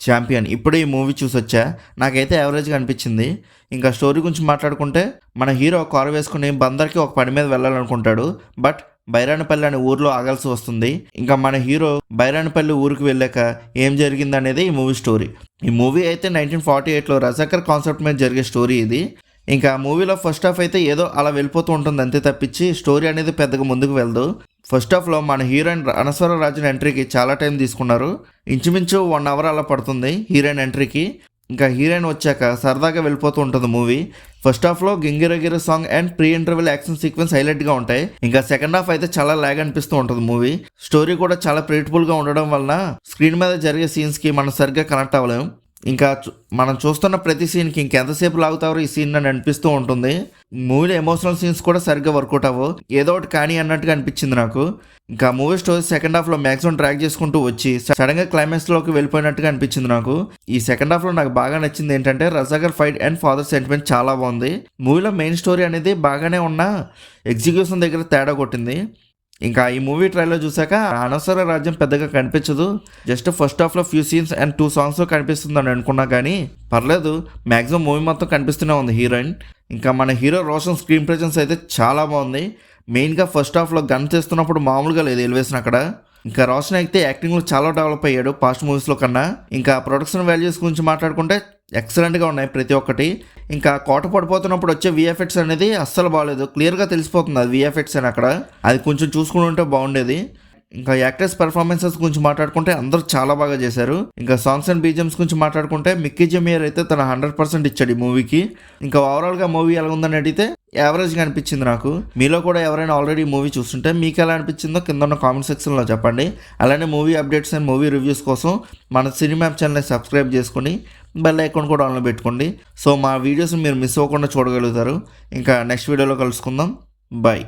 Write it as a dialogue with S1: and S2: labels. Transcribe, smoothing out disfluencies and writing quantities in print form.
S1: Champion ఇప్పుడే ఈ movie చూసొచ్చా. నాకైతే యావరేజ్గా అనిపించింది. ఇంకా స్టోరీ గురించి మాట్లాడుకుంటే మన హీరో కారు వేసుకుని బందర్కి ఒక పని మీద వెళ్ళాలనుకుంటాడు. బట్ బైరాణపల్లి అనే ఊర్లో ఆగాల్సి వస్తుంది. ఇంకా మన హీరో బైరాణపల్లి ఊరికి వెళ్ళాక ఏం జరిగింది అనేది ఈ మూవీ స్టోరీ. ఈ మూవీ అయితే 1948లో రజాకర్ కాన్సెప్ట్ మీద జరిగే స్టోరీ ఇది. ఇంకా మూవీలో ఫస్ట్ హాఫ్ అయితే ఏదో అలా వెళ్ళిపోతూ ఉంటుంది అంతే తప్పించి స్టోరీ అనేది పెద్దగా ముందుకు వెళ్దు. ఫస్ట్ హాఫ్లో మన హీరోయిన్ అనస్వర రాజన్ ఎంట్రీకి చాలా టైం తీసుకున్నారు. ఇంచుమించు 1 hour అలా పడుతుంది హీరోయిన్ ఎంట్రీకి. ఇంకా హీరోయిన్ వచ్చాక సరదాగా వెళ్ళిపోతూ ఉంటుంది మూవీ. ఫస్ట్ హాఫ్లో గింగిరగిరి song and pre interval action sequence హైలైట్గా ఉంటాయి. ఇంకా సెకండ్ హాఫ్ అయితే చాలా లాగ్ అనిపిస్తూ ఉంటుంది మూవీ. స్టోరీ కూడా చాలా ప్రెడిక్టబుల్గా ఉండడం వలన స్క్రీన్ మీద జరిగే సీన్స్కి మనం సరిగ్గా కనెక్ట్ అవ్వలేము. ఇంకా మనం చూస్తున్న ప్రతి సీన్కి ఇంకెంతసేపు లాగుతారో ఈ సీన్ అని అనిపిస్తూ ఉంటుంది. మూవీలో ఎమోషనల్ సీన్స్ కూడా సరిగ్గా వర్కౌట్ అవ్వవు, ఏదో ఒకటి కానీ అన్నట్టుగా అనిపించింది నాకు. ఇంకా మూవీ స్టోరీ సెకండ్ హాఫ్లో మ్యాక్సిమం ట్రాక్ చేసుకుంటూ వచ్చి సడన్గా క్లైమాక్స్లోకి వెళ్ళిపోయినట్టుగా అనిపించింది నాకు. ఈ సెకండ్ హాఫ్లో నాకు బాగా నచ్చింది ఏంటంటే Razakar fight and father sentiment చాలా బాగుంది. మూవీలో మెయిన్ స్టోరీ అనేది బాగానే ఉన్నా ఎగ్జిక్యూషన్ దగ్గర తేడా కొట్టింది. ఇంకా ఈ మూవీ ట్రైలర్ చూసాక అనవసర రాజ్యం పెద్దగా కనిపించదు, జస్ట్ ఫస్ట్ హాఫ్లో ఫ్యూ సీన్స్ అండ్ 2 songs కనిపిస్తుంది అని అనుకున్నా. కానీ పర్లేదు, మ్యాక్సిమం మూవీ మొత్తం కనిపిస్తూనే ఉంది హీరోయిన్. ఇంకా మన హీరో రోషన్ స్క్రీన్ ప్రెజెన్స్ అయితే చాలా బాగుంది. మెయిన్గా ఫస్ట్ హాఫ్లో గన్ చేస్తున్నప్పుడు మామూలుగా లేదు ఎలివేషన్ అక్కడ. ఇంకా రోషన్ అయితే యాక్టింగ్లో చాలా డెవలప్ అయ్యాడు పాస్ట్ మూవీస్లో కన్నా. ఇంకా ప్రొడక్షన్ వాల్యూస్ గురించి మాట్లాడుకుంటే ఎక్సలెంట్గా ఉన్నాయి ప్రతి ఒక్కటి. ఇంకా కోట పడిపోతున్నప్పుడు వచ్చే విఎఫ్ఎక్స్ అనేది అస్సలు బాగాలేదు, క్లియర్గా తెలిసిపోతుంది అది విఎఫ్ఎక్స్ అని అక్కడ. అది కొంచెం చూసుకుని ఉంటే బాగుండేది. ఇంకా యాక్టర్స్ పెర్ఫార్మెన్సెస్ గురించి మాట్లాడుకుంటే అందరూ చాలా బాగా చేశారు. ఇంకా సాంగ్స్ అండ్ బీజిఎమ్స్ గురించి మాట్లాడుకుంటే మిక్కీ జమీర్ అయితే తన 100% ఇచ్చాడు ఈ మూవీకి. ఇంకా ఓవరాల్గా మూవీ ఎలా ఉందని అడిగితే యావరేజ్గా అనిపించింది నాకు. మీలో కూడా ఎవరైనా ఆల్రెడీ మూవీ చూస్తుంటే మీకు ఎలా అనిపించిందో కింద ఉన్న కామెంట్ సెక్షన్లో చెప్పండి. అలానే movie updates and movie reviews కోసం మన సినిమా ఛానల్ని సబ్స్క్రైబ్ చేసుకొని బెల్ ఐకాన్ కూడా ఆన్లో పెట్టుకోండి. సో మా వీడియోస్ మీరు మిస్ అవ్వకుండా చూడగలుగుతారు. ఇంకా నెక్స్ట్ వీడియోలో కలుసుకుందాం. బాయ్.